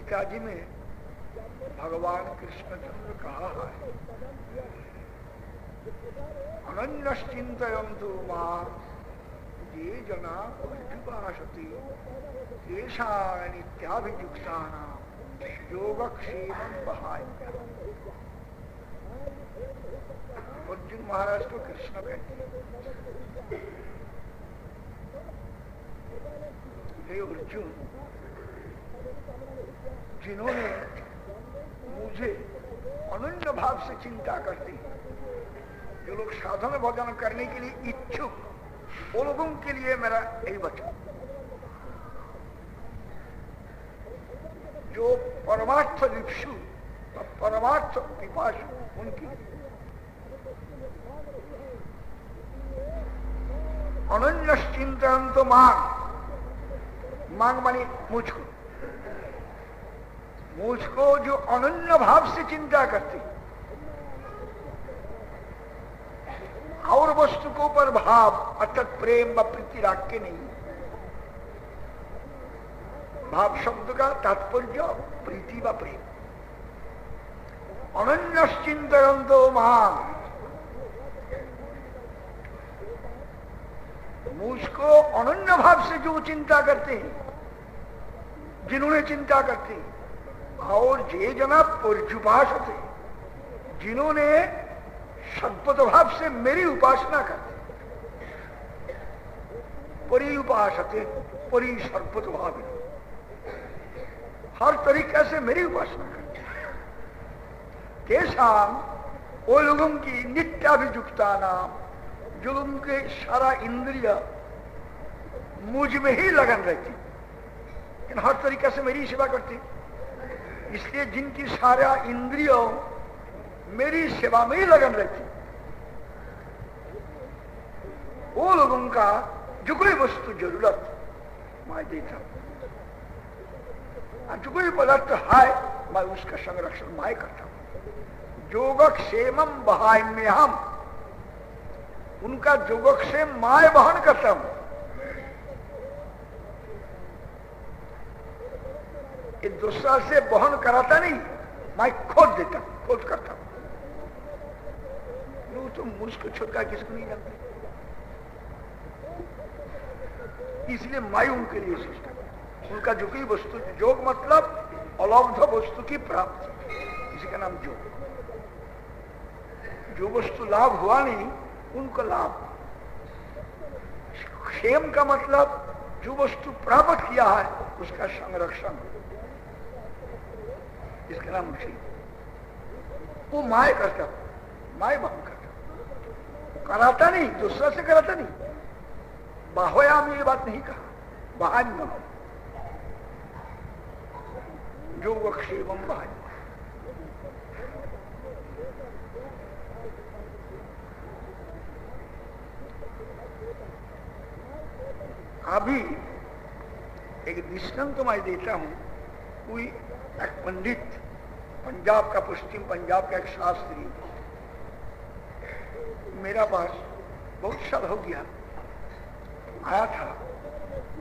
इत्यादि में भगवान कृष्णचंद्र कहा है अनन्यश्चिन्तयन्तु मां ये जना पर्युपासते तेषां नित्याभियुक्तानां योगक्षेमं वहाम्यहम्। अर्जुन महाराज को कृष्ण कहते हैं, हे अर्जुन, जिन्होंने मुझे अनन्य भाव से चिंता करते हैं, जो लोग साधन भजन करने के लिए इच्छुक, वो लोगों के लिए मेरा यही वचन, जो परमार्थ लिप्सु परमार्थ पिपासु उनकी अनन्य चिंतन तो मांग मानी मुझको जो अनन्य भाव से चिंता करती और वस्तु को पर भाव अर्थात प्रेम व प्रीति राख के नहीं। भाव शब्द का तात्पर्य प्रीति व प्रेम। अनन्य चिंतयन्तो मां, मुझको अनन्य भाव से जो चिंता करते हैं, जिन्होंने चिंता करती, और जे जना पर्युपासते, जिन्होंने सद्पथ भाव से मेरी उपासना करते, परि उपासते परि सद्पथ भाव, हर तरीके से मेरी उपासना करते, तेषां वो लोगों की नित्याभियुक्ता नाम, जो उनके सारा इंद्रिय मुझ में ही लगन रहती, लेकिन हर तरीके से मेरी सेवा करती, इसलिए जिनकी सारा इंद्रियों मेरी सेवा में ही लगन रहती, वो लोगों का जो कोई वस्तु जरूरत मैं देता हूं, जो कोई पदार्थ है मैं उसका संरक्षण मैं करता हूं। योगक्षेमम वहाम्यहम्, उनका योगक्षेम मैं वहन करता हूं। ये दूसरा से वहन कराता नहीं, मैं खोद देता हूं, खोद करता हूं। तो मुझको छोड़कर किसको नहीं जानते, इसलिए मैं उनके लिए सृष्टि, उनका जो कोई वस्तु, योग मतलब अलब्ध वस्तु की प्राप्ति, इसी का नाम योग। जो वस्तु लाभ हुआ नहीं उनको लाभ। क्षेम का मतलब जो वस्तु प्राप्त किया है उसका संरक्षण, इसका नाम क्षेम। वो माय करता, माय वहन करता, कराता नहीं, दूसरा से कराता नहीं। बाहोया में ये बात नहीं कहा, बहान न हो, जो वक्षेमम बहान। अभी एक दृष्टांत मैं देता हूं। कोई एक पंडित, पंजाब का, पश्चिम पंजाब का एक शास्त्री मेरा पास बहुत साल हो गया आया था,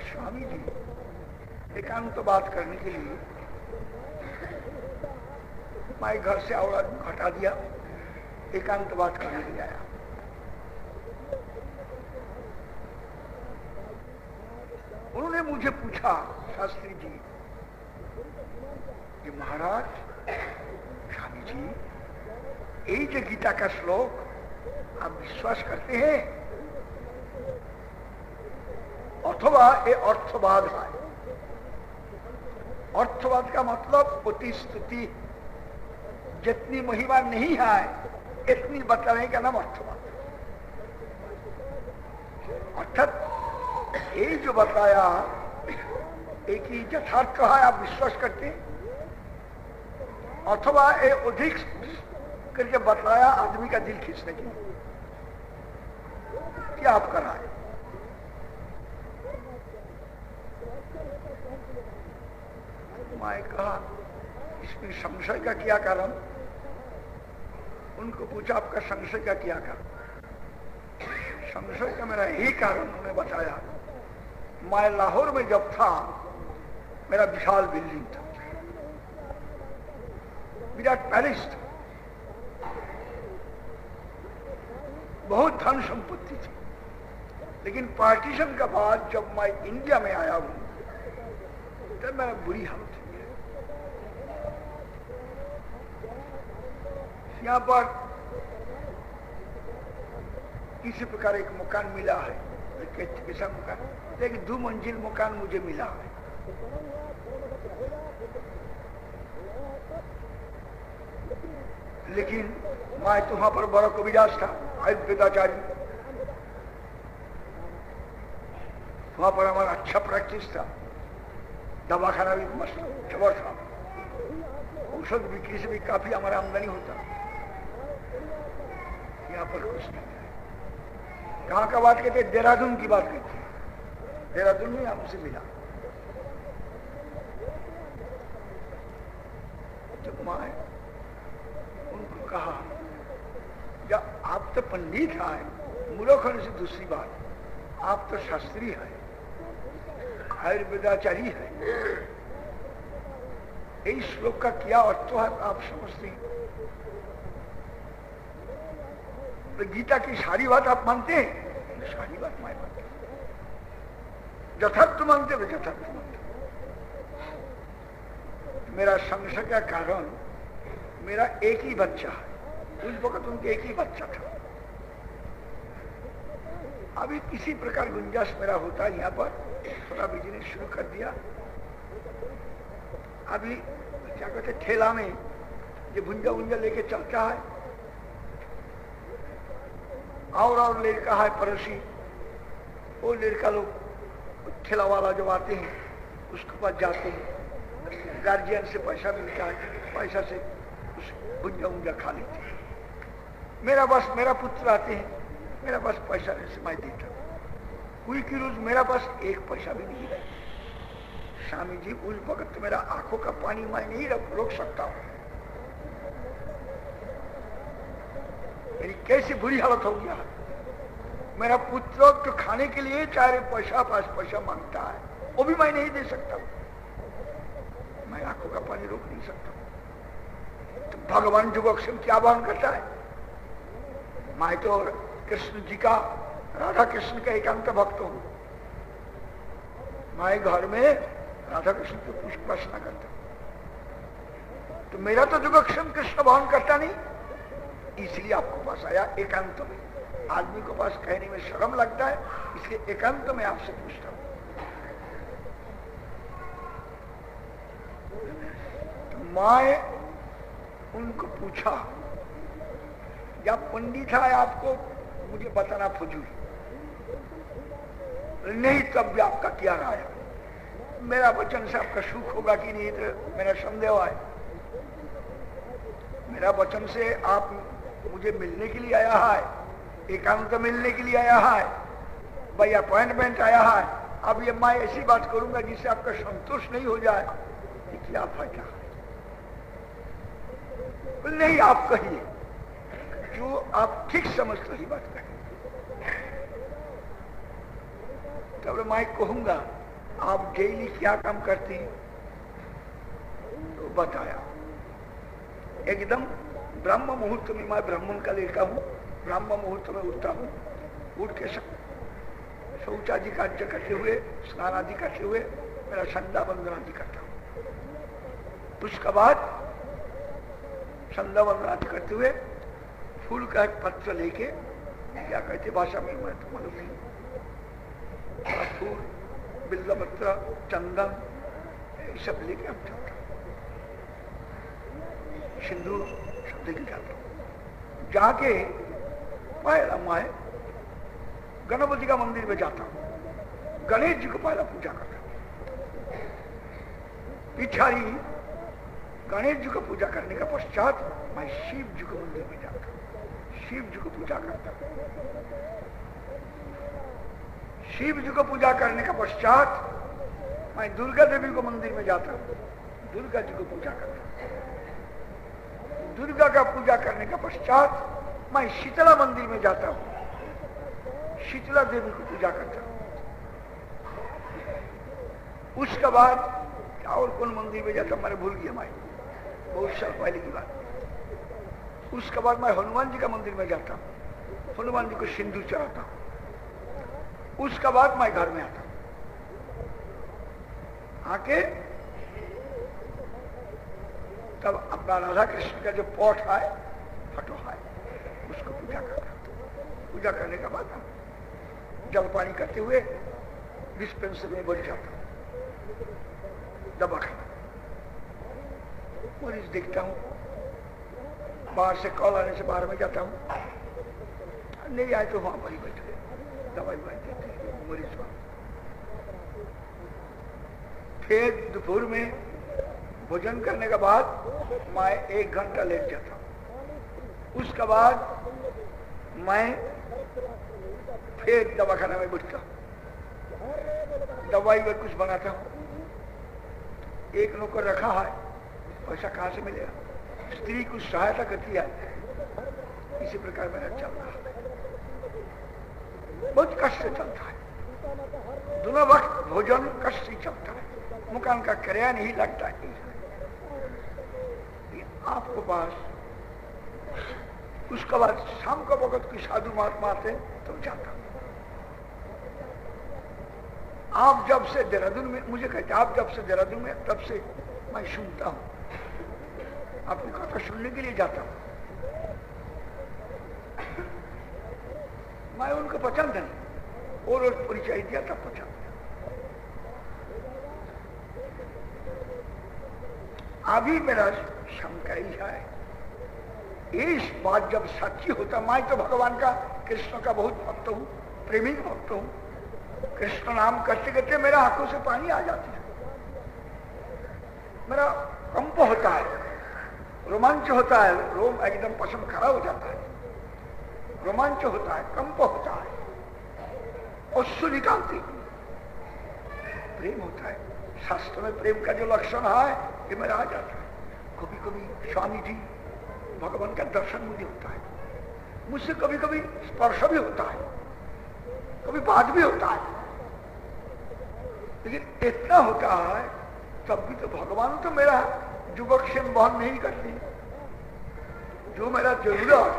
स्वामी जी एकांत बात करने के लिए। मैं घर से और हटा दिया, एकांत बात करने के लिए आया। उन्होंने मुझे पूछा, शास्त्री जी कि महाराज, स्वामी जी यही जो गीता का श्लोक आप विश्वास करते हैं अथवा ये अर्थवाद है? अर्थवाद का मतलब उति स्तुति, जितनी महिमा नहीं है इतनी बताने का नाम अर्थवाद। अर्थात ये जो बताया एक ही यथार्थ है, आप विश्वास करते हैं, अथवा ये अधिक करके बताया आदमी का दिल खींचने के लिए, क्या आप कर रहा है? मैं कहा इसमें संशय का क्या कारण? उनको पूछा आपका संशय का क्या कारण? संशय का मेरा यही कारण उन्होंने बताया। मैं लाहौर में जब था, मेरा विशाल बिल्डिंग था, विराट पैलेस था, बहुत धन संपत्ति थी। लेकिन पार्टीशन का बाद जब मैं इंडिया में आया हूं तब मेरा बुरी हालत हुई है। यहां पर किसी प्रकार एक मकान मिला है, कैसा मकान, लेकिन 2 मंजिल मकान मुझे मिला है। लेकिन मैं तो वहां पर बड़ा कविराज था, आयुर्वेदाचार्य, वहां पर हमारा अच्छा प्रैक्टिस था, दवाखाना भी मस्त जबर था, औषध बिक्री से भी काफी हमारा आमदनी होता। यहाँ पर कुछ नहीं है। कहाँ का बात कहते, देहरादून की बात कहते हैं, देहरादून में हमसे मिला। जब मैं उनको कहा, जब आप तो पंडित हैं, मूर्ख होने से दूसरी बात, आप तो शास्त्री हैं, आयुर्वेदाचारी है, इस श्लोक का क्या अर्थ है आप समझते हैं? तो गीता की सारी बात आप मानते हैं? सारी बात मैं मानता हूं, यथार्थ मानते हो, यथार्थ मानते हो। मेरा संशय का कारण, मेरा एक ही बच्चा है, उस वक्त उनके एक ही बच्चा था। अभी किसी प्रकार गुंजाइश मेरा होता है, यहाँ पर थोड़ा बिजनेस शुरू कर दिया। अभी क्या कहते, ठेला में ये भुंजा भुंजा लेके चलता है, और लड़का है पड़ोसी, वो लड़का लोग ठेला वाला जो आते हैं उसके पास जाते हैं, गार्जियन से पैसा मिलता है, पैसा से उस भुंजा भुंजा खा लेते हैं। मेरा पुत्र आते हैं, मेरा पास पैसा नहीं से मैं देता, कोई की रोज मेरा पास एक पैसा भी नहीं है। स्वामी जी, उस वक्त मेरा आंखों का पानी मैं नहीं रोक सकता हूं। मेरी कैसी बुरी हालत हो गया। मेरा पुत्र तो खाने के लिए 4 पैसा 5 पैसा मांगता है, वो भी मैं नहीं दे सकता। मैं आंखों का पानी रोक नहीं सकता। तो भगवान जुगक्षम क्या बहन करता है? मैं तो कृष्ण जी का, राधा कृष्ण का एकांत भक्त हूं। मैं घर में राधा कृष्ण को कुछ प्रश्न करता, तो मेरा तो जुगक्षम कृष्ण बहन करता नहीं, इसलिए आपको पास आया एकांत में। आदमी को पास कहने में शर्म लगता है, इसलिए एकांत में आपसे पूछता हूं। तो मैं उनको पूछा, जब पंडित है आपको मुझे बताना फजूल नहीं, तब भी आपका क्या राय है? मेरा वचन से आपका सुख होगा कि नहीं, तो मेरा संदेह है। मेरा वचन से आप मुझे मिलने के लिए आया है, एकांत मिलने के लिए आया है, भाई अपॉइंटमेंट आया है। अब ये मैं ऐसी बात करूंगा जिससे आपका संतोष नहीं हो जाए, क्या फायदा है? नहीं, आप कहिए, जो आप ठीक समझते ही बात कहें। तब मैं कहूंगा आप डेली क्या काम करती हैं? तो बताया, एकदम ब्रह्म मुहूर्त में, मैं ब्राह्मण का लड़का हूं, ब्रह्म मुहूर्त में उठता हूं, उठ के शौचादि कार्य करते हुए, स्नान आदि करते हुए मेरा संध्या वंदन आदि करता हूं। उसके बाद संध्या वंदन आदि करते हुए फूल का एक पत्र लेके, क्या कहते भाषा में मैं तो मालूम नहीं, फूल, बिल्वपत्र, चंदन, ये सब लेके हम चलता, सिंदूर सब लेके जाता हूँ। जाके पहला मैं गणपति का मंदिर में जाता हूँ, गणेश जी को पहला पूजा करता हूँ। पिछाड़ी गणेश जी को पूजा करने का पश्चात मैं शिव जी को मंदिर में जाता हूँ, शिव जी को पूजा करता हूँ। शिव जी को पूजा करने का पश्चात मैं दुर्गा देवी को मंदिर में जाता हूँ, दुर्गा जी को पूजा करता हूँ। दुर्गा का पूजा करने का पश्चात मैं शीतला मंदिर में जाता हूँ, शीतला देवी को पूजा करता हूँ। उसके बाद और कौन मंदिर में जाता हूँ मैंने भूल गया। मैं बहुत साल पहले की बात। उसके बाद मैं हनुमान जी का मंदिर में जाता हूँ, हनुमान जी को सिंदूर चढ़ाता हूँ। उसके बाद मैं घर में आता हूँ, आके तब अपना राधा कृष्ण का जो पॉट है, फटो है, उसको पूजा करता हूँ। पूजा करने के बाद जल पानी करते हुए डिस्पेंसर में बढ़ जाता हूँ, दवा खाना। मरीज देखता हूँ, बाहर से कॉल आने से बाहर में जाता हूँ, नहीं आए तो वहां पर ही बैठे दवाई देते हैं मरीज को। फिर दोपहर में भोजन करने के बाद मैं 1 घंटा लेट जाता हूँ। उसके बाद मैं फिर दवाखाना में बैठता हूँ, दवाई में कुछ बनाता हूँ। एक नौकर रखा है, पैसा कहाँ से मिलेगा? स्त्री कुछ सहायता करती है। इसी प्रकार मेरा चल रहा है, बहुत कष्ट से चलता है। दोनों वक्त भोजन कष्ट से चलता है, मकान का किराया नहीं लगता है। आपको पास उसके बाद शाम का वक्त कोई साधु महात्मा आते तो जाता। आप जब से देहरादून में, मुझे कहते आप जब से देहरादून में, तब से मैं सुनता हूं, आपकी कथा सुनने के लिए जाता हूं। मैं उनको पसंद नहीं, और परिचय दिया तब पसंद। अभी मेरा शंका ही है, इस बात जब सच्ची होता, मैं तो भगवान का, कृष्ण का बहुत भक्त हूं, प्रेमी भक्त हूं। कृष्ण नाम करते करते मेरा आंखों से पानी आ जाती है, मेरा कंप होता है, रोमांच होता है, रोम एकदम पसंद खड़ा हो जाता है, रोमांच होता है, कंप होता है, अश्रु निकालती, प्रेम होता है। शास्त्र में प्रेम का जो लक्षण है ये मेरा आ जाता है। कभी कभी स्वामी जी भगवान का दर्शन मुझे होता है, मुझसे कभी कभी स्पर्श भी होता है, कभी बात भी होता है, लेकिन इतना होता है तब भी तो भगवान तो मेरा जुगक्षण बहन नहीं करते, जो मेरा जरूरत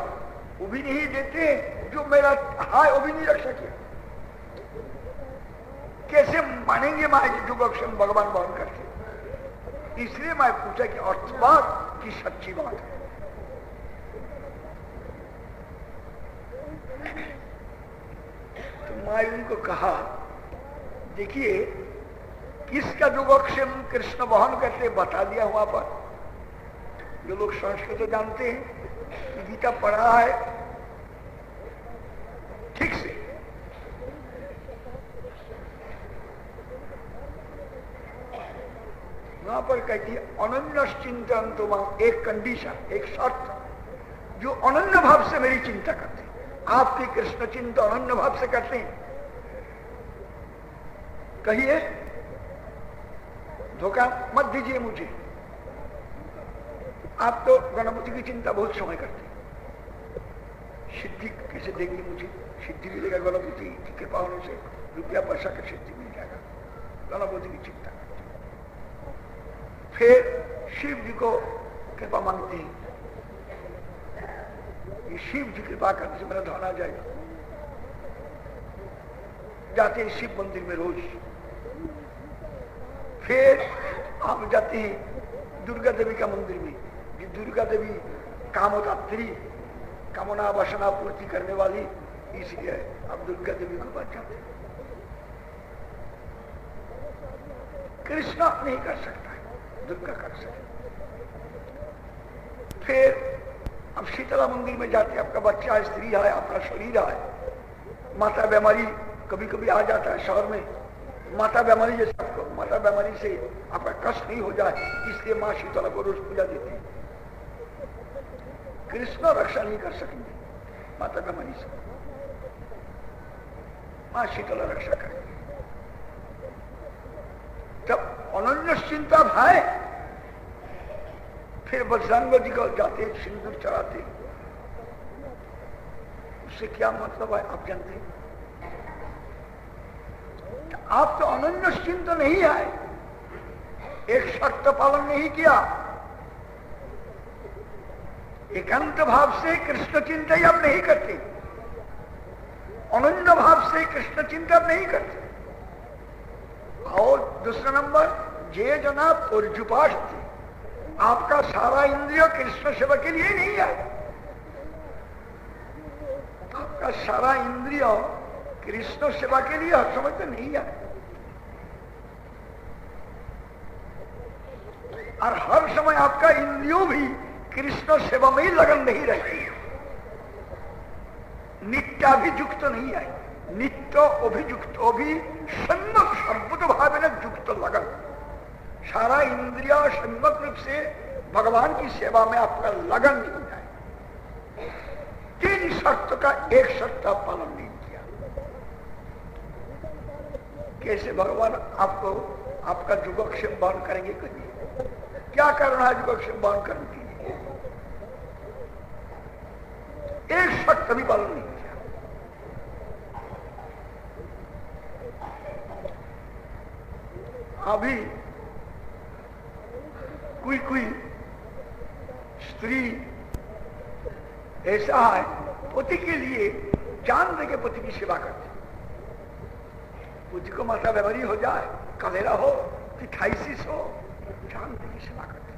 वो भी नहीं देते, जो मेरा हाय वो भी नहीं रख सके। कैसे मानेंगे माँ जुगक्षण भगवान बहन करते? इसलिए मैं पूछा कि अर्थवाद की सच्ची बात है। तो मैं उनको कहा, देखिए किसका जुगक्षण कृष्ण बहन करते बता दिया वहां पर। जो लोग संस्कृत तो जानते हैं, गीता पढ़ा है ठीक से, वहां पर कहती है अनन्य चिंतन। तो वहां एक कंडीशन, एक शर्त, जो अनन्य भाव से मेरी चिंता करते हैं। आपकी कृष्ण चिंता अनन्य भाव से करते हैं, कहिए धोखा मत दीजिए मुझे। आप तो गणपति की चिंता बहुत समय करते हैं, सिद्धि कैसे देंगे मुझे, सिद्धि मिलेगा गणपति की कृपा होने से, रुपया पैसा का सिद्धि मिल जाएगा, गणपति की चिंता करते। फिर शिव जी को कृपा मांगते हैं, ये शिव जी कृपा करने से मेरा धन आ जाएगा। जाते हैं शिव मंदिर में रोज। फिर हम जाते हैं दुर्गा देवी का मंदिर में, जो दुर्गा देवी कामोदात्री, कामना वासना पूर्ति करने वाली, इसलिए अब दुर्गा देवी को बात जाते हैं। कृष्ण नहीं कर सकता है, दुर्गा कर सकता। फिर अब शीतला मंदिर में जाते, आपका बच्चा है, स्त्री है, आपका शरीर है, माता बीमारी कभी कभी आ जाता है शहर में, माता बीमारी जैसे आपको माता बीमारी से आपका कष्ट नहीं हो जाए, इसलिए माँ शीतला को रोज पूजा देती है। कृष्ण रक्षा नहीं कर सकेंगे माता बीमारी से, माँ शीतला रक्षा करेंगे। जब अनन्य चिंता भाई, फिर बजरंग जी को जाते सिंदूर चढ़ाते, उससे क्या मतलब है आप जानते हैं? आप तो अनन्य चिंता नहीं आए, एक शर्त पालन नहीं किया, एकांत भाव से कृष्ण चिंता ही अब नहीं करते, अनन्य भाव से कृष्ण चिंता अब नहीं करते। और दूसरा नंबर, जे जना पुर्जुपाठ थे, आपका सारा इंद्रिय कृष्ण सेवा के लिए नहीं आए, आपका सारा इंद्रिय कृष्ण सेवा के लिए हर समय तो नहीं आए, और हर समय आपका इंद्रियों भी कृष्ण सेवा में ही लगन नहीं रहती, नित्याभियुक्त नहीं आए, नित्य अभियुक्त अभी सम्यक सर्वत भाव में युक्त लगन, सारा इंद्रिय सम्यक रूप से भगवान की सेवा में आपका लगन नहीं आए। 3 शर्त का एक शर्त आप पालन नहीं किया, कैसे भगवान आपको आपका युगक्षेम बहन करेंगे? कहिए, क्या करना है युगक्षेम बहन करने के लिए? एक शर्त भी पालन नहीं किया। अभी कोई स्त्री ऐसा है पति के लिए जान दे के पति की सेवा करती, पति को माता बीमारी हो जाए, कलेरा हो, थाइसिस हो, जान दे की सेवा करती।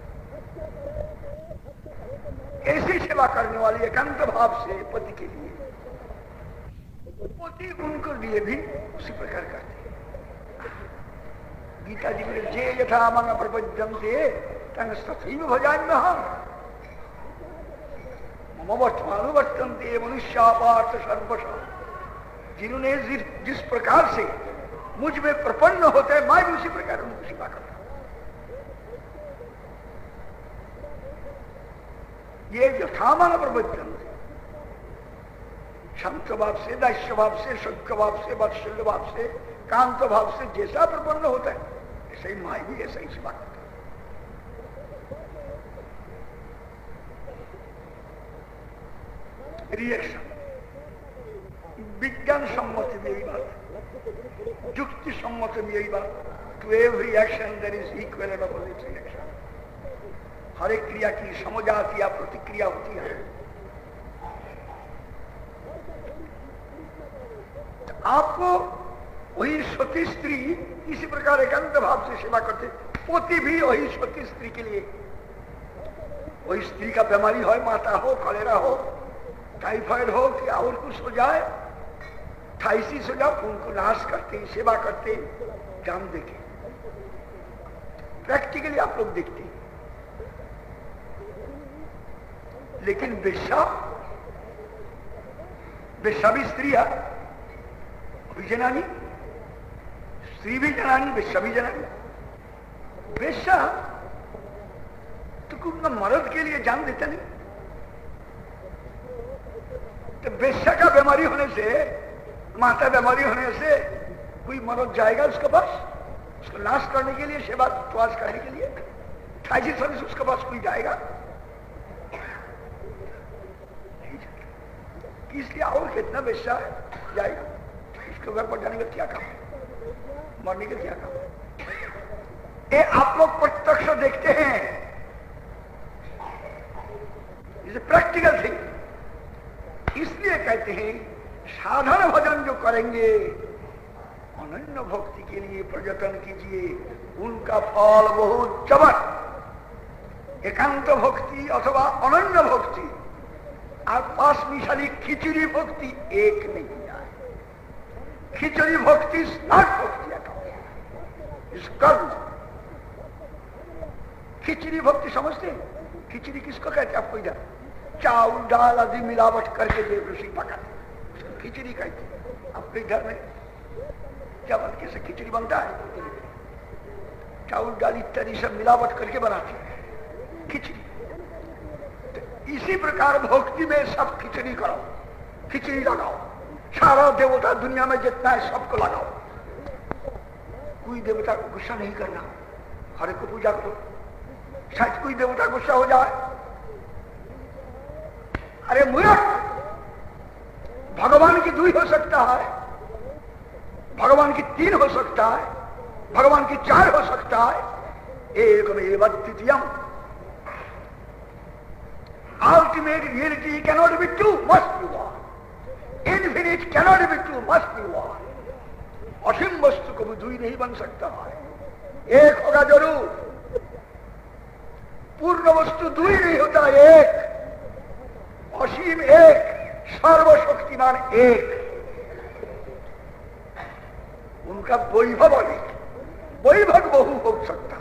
ऐसी सेवा करने वाली एकांत भाव से पति के लिए, पति उनको लिए भी उसी प्रकार करते। गीता जी में जे यथा मन प्रपद्यन्ते तथैव भजाम्यहम्, मम वर्तमानुवर्तन्ते मनुष्या पार्थ सर्वशः। जिन्होंने जिस प्रकार से मुझ में प्रपन्न होते हैं, मैं भी उसी प्रकार उनको सेवा करता हूं। ये यथामान प्रपद्यन्ते, शांत भाव से, दास्य भाव से, सख्य भाव से, वात्सल्य भाव से, कांत भाव से जैसा प्रपन्न होता है, ऐसे ही माई भी ऐसा ही सेवा करता है। रिएक्शन, विज्ञान सम्मत भी यही बात, युक्ति सम्मत भी यही बात, to every action there is equal and opposite reaction. हर एक क्रिया की समझाती या प्रतिक्रिया होती है। आपको वही सती स्त्री इसी प्रकार एकांत भाव से सेवा करते, पोती भी वही सती स्त्री के लिए, वही स्त्री का बीमारी हो, माता हो, कलेरा हो, टाइफाइड हो कि और कुछ हो जाए, थाइसिस हो जाए, उनको नाश करते, सेवा करते, जान देके। प्रैक्टिकली आप लोग देखते हैं। लेकिन वेश्या भी स्त्री है, अभी जनानी, स्त्री भी जनानी, वेश्या भी जनानी। वेश्या तो कोई मर्द के लिए जान देता नहीं, तो वेश्या का बीमारी होने से, माता बीमारी होने से कोई मर्द जाएगा उसके पास, उसको नाश करने के लिए, सेवा प्रवास करने के लिए? थाइसिस होने से उसके पास कोई जाएगा? इसलिए और कितना वेश्या जाएगा, इसके घर पर जाने का क्या काम, मरने का क्या काम? ये आप लोग प्रत्यक्ष देखते हैं, इसे प्रैक्टिकल थिंग। इसलिए कहते हैं साधन भजन जो करेंगे, अनन्य भक्ति के लिए प्रयत्न कीजिए, उनका फल बहुत जबर। एकांत भक्ति अथवा अनन्य भक्ति और पास मिसाली खिचड़ी भक्ति एक नहीं आए। खिचड़ी भक्ति स्नाट भक्ति इस कर्म। खिचड़ी भक्ति समझते हैं? खिचड़ी किसको कहते हैं आपको? इधर चावल दाल आदि मिलावट करके देव ऋषि पकाते, उसको खिचड़ी कहते हैं। आपके घर में क्या बन कैसे खिचड़ी बनता है? चावल दाल इत्यादि सब मिलावट करके बनाते हैं खिचड़ी। इसी प्रकार भक्ति में सब खिचड़ी करो, खिचड़ी लगाओ, सारा देवता दुनिया में जितना है सबको लगाओ। कोई देवता को गुस्सा नहीं करना, हर एक को पूजा करो। शायद कोई देवता गुस्सा हो जाए, अरे मूर्ख, भगवान की 2 हो सकता है, भगवान की 3 हो सकता है, भगवान की 4 हो सकता है, एकमेव द्वितीयम्। Ultimate reality cannot be two, must be one. Infinite cannot be two, must be one. असीम वस्तु कभी दुई नहीं बन सकता है, एक होगा जरूर। पूर्ण वस्तु दुई नहीं होता, एक। असीम एक, सर्वशक्तिमान एक। उनका वैभव अनेक, वैभव बहु हो सकता